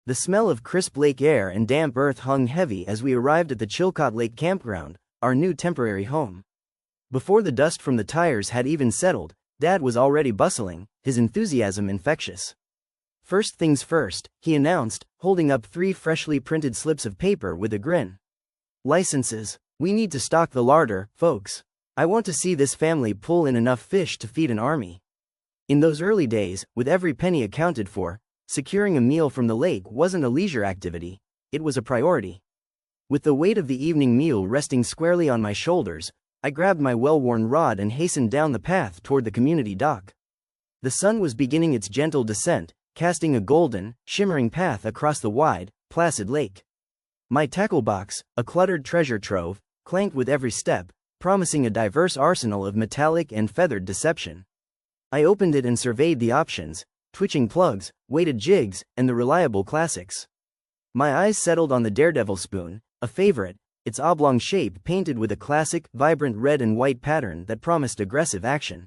The smell of crisp lake air and damp earth hung heavy as we arrived at the Chilcot Lake campground, our new temporary home. Before the dust from the tires had even settled, Dad was already bustling, his enthusiasm infectious. First things first, he announced, holding up 3 freshly printed slips of paper with a grin. Licenses. We need to stock the larder, folks. I want to see this family pull in enough fish to feed an army. In those early days, with every penny accounted for, securing a meal from the lake wasn't a leisure activity, it was a priority. With the weight of the evening meal resting squarely on my shoulders, I grabbed my well-worn rod and hastened down the path toward the community dock. The sun was beginning its gentle descent, casting a golden, shimmering path across the wide, placid lake. My tackle box, a cluttered treasure trove, clanked with every step, promising a diverse arsenal of metallic and feathered deception. I opened it and surveyed the options: twitching plugs, weighted jigs, and the reliable classics. My eyes settled on the Daredevil spoon, a favorite, its oblong shape painted with a classic, vibrant red and white pattern that promised aggressive action.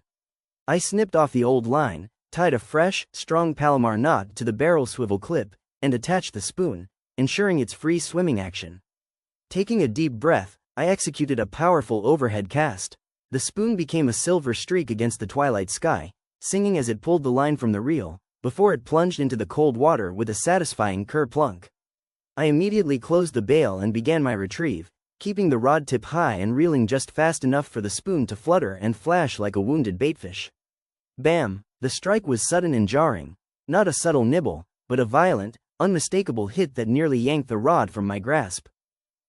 I snipped off the old line, tied a fresh, strong Palomar knot to the barrel swivel clip, and attached the spoon, ensuring its free swimming action. Taking a deep breath, I executed a powerful overhead cast. The spoon became a silver streak against the twilight sky, singing as it pulled the line from the reel, before it plunged into the cold water with a satisfying ker-plunk. I immediately closed the bail and began my retrieve, keeping the rod tip high and reeling just fast enough for the spoon to flutter and flash like a wounded baitfish. Bam! The strike was sudden and jarring, not a subtle nibble, but a violent, unmistakable hit that nearly yanked the rod from my grasp.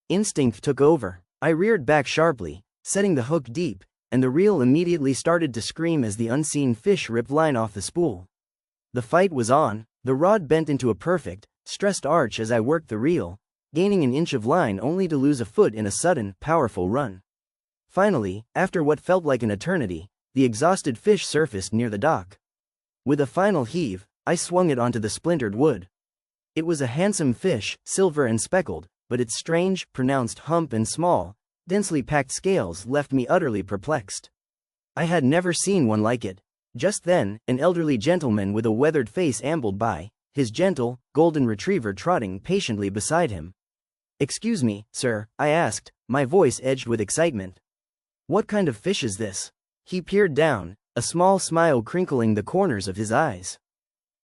Instinct took over. I reared back sharply, setting the hook deep, and the reel immediately started to scream as the unseen fish ripped line off the spool. The fight was on. The rod bent into a perfect, stressed arch as I worked the reel, gaining an inch of line only to lose a foot in a sudden, powerful run. Finally, after what felt like an eternity, the exhausted fish surfaced near the dock. With a final heave, I swung it onto the splintered wood. It was a handsome fish, silver and speckled, but its strange, pronounced hump and small, densely packed scales left me utterly perplexed. I had never seen one like it. Just then, an elderly gentleman with a weathered face ambled by, his gentle, golden retriever trotting patiently beside him. "Excuse me, sir," I asked, my voice edged with excitement. "What kind of fish is this?" He peered down, a small smile crinkling the corners of his eyes.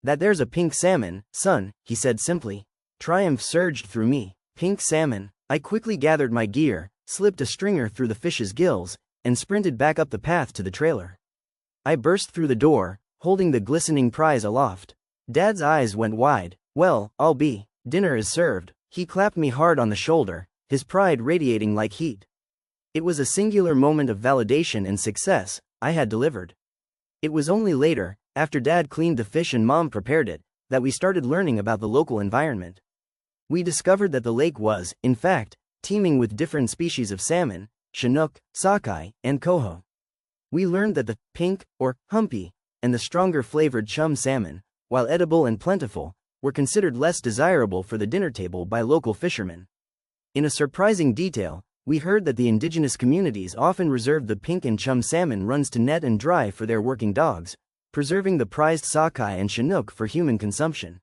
"That there's a pink salmon, son," he said simply. Triumph surged through me. Pink salmon. I quickly gathered my gear, slipped a stringer through the fish's gills, and sprinted back up the path to the trailer. I burst through the door, holding the glistening prize aloft. Dad's eyes went wide. "Well, I'll be. Dinner is served." He clapped me hard on the shoulder, his pride radiating like heat. It was a singular moment of validation and success. I had delivered. It was only later, after Dad cleaned the fish and Mom prepared it, that we started learning about the local environment. We discovered that the lake was, in fact, teeming with different species of salmon: Chinook, sockeye, and coho. We learned that the pink, or humpy, and the stronger flavored chum salmon, while edible and plentiful, were considered less desirable for the dinner table by local fishermen. In a surprising detail, we heard that the indigenous communities often reserved the pink and chum salmon runs to net and dry for their working dogs, preserving the prized sockeye and Chinook for human consumption.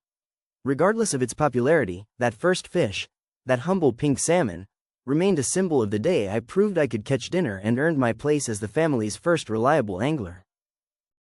Regardless of its popularity, that first fish, that humble pink salmon, remained a symbol of the day I proved I could catch dinner and earned my place as the family's first reliable angler.